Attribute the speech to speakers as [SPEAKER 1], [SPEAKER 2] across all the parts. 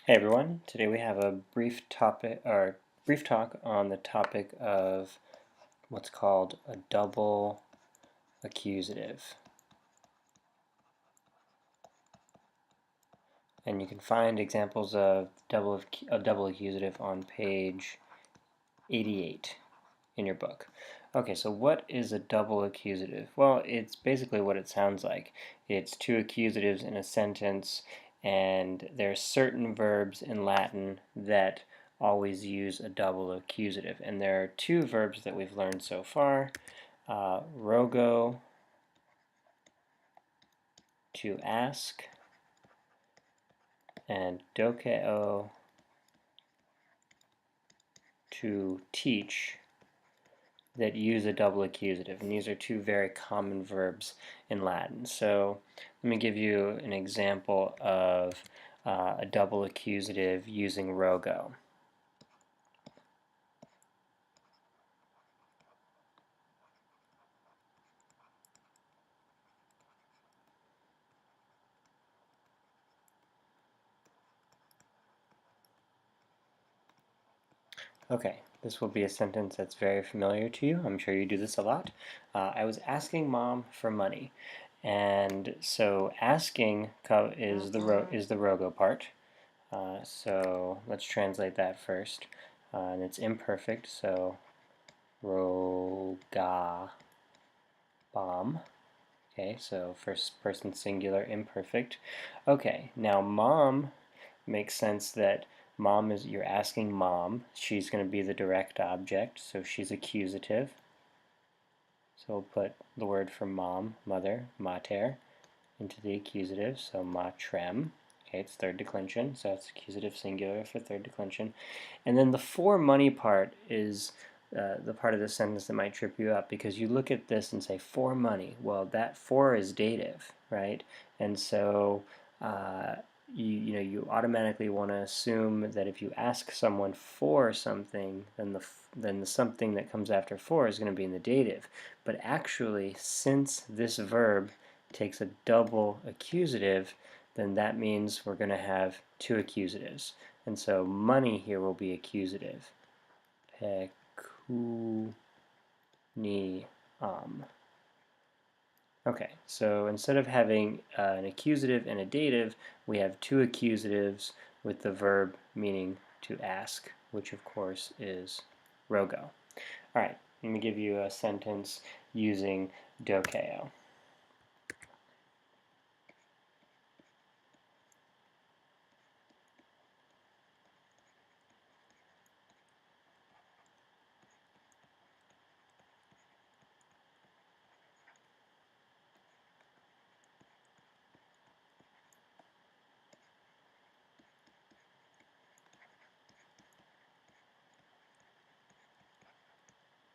[SPEAKER 1] Hey everyone, today we have a brief talk on the topic of what's called a double accusative. And you can find examples of double accusative on page 88 in your book. Okay, so what is a double accusative? Well, it's basically what it sounds like. It's two accusatives in a sentence, and there are certain verbs in Latin that always use a double accusative. And there are two verbs that we've learned so far, rogo, to ask, and dokeo, to teach, that use a double accusative, and these are two very common verbs in Latin. So let me give you an example of a double accusative using rogo. Okay, this will be a sentence that's very familiar to you. I'm sure you do this a lot. I was asking mom for money. And so asking is the rogo part. So let's translate that first. And it's imperfect, so roga bomb. Okay, so first person singular imperfect. Okay, now mom makes sense that mom is, you're asking mom. She's going to be the direct object, so she's accusative. So we'll put the word for mom, mother, mater, into the accusative, so matrem. Okay, it's third declension, so it's accusative singular for third declension. And then the for money part is the part of the sentence that might trip you up, because you look at this and say for money. Well, that for is dative, right? And so you automatically want to assume that if you ask someone for something, then the something that comes after for is going to be in the dative. But actually, since this verb takes a double accusative, then that means we're going to have two accusatives. And so money here will be accusative. Pecuniam. Okay, so instead of having an accusative and a dative, we have two accusatives with the verb meaning to ask, which of course is rogo. All right, let me give you a sentence using dokeo.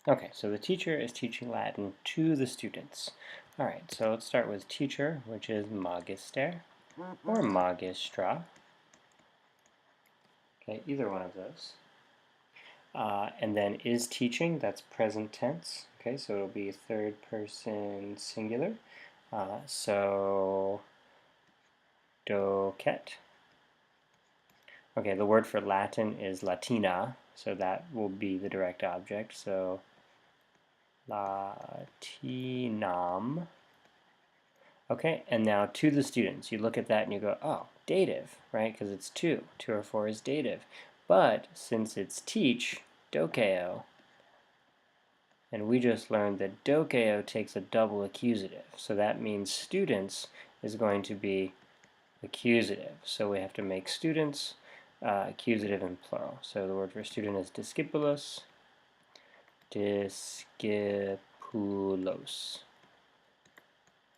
[SPEAKER 1] Okay, so the teacher is teaching Latin to the students. All right, so let's start with teacher, which is magister or magistra. Okay, either one of those. And then is teaching, that's present tense. Okay, so it'll be third person singular. So docet. Okay, the word for Latin is latina, so that will be the direct object. So latinam. Okay, and now to the students. You look at that and you go, oh, dative, right? Because it's two. Two or four is dative. But since it's teach, dokeo, and we just learned that dokeo takes a double accusative. So that means students is going to be accusative. So we have to make students accusative in plural. So the word for student is discipulos. Discipulos.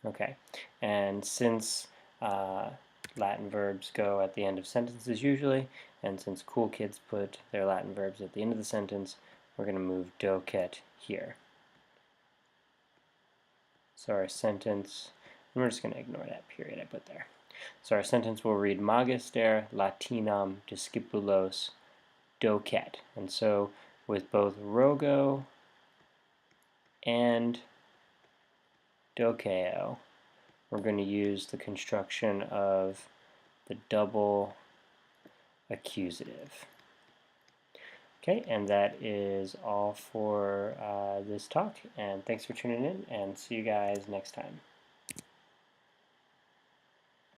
[SPEAKER 1] Okay, and since Latin verbs go at the end of sentences usually, and since cool kids put their Latin verbs at the end of the sentence, we're going to move docet here. So our sentence, and we're just going to ignore that period I put there. So our sentence will read Magister Latinam discipulos docet. And so with both rogo and dokeo, we're going to use the construction of the double accusative. Okay, and that is all for this talk, and thanks for tuning in, and see you guys next time.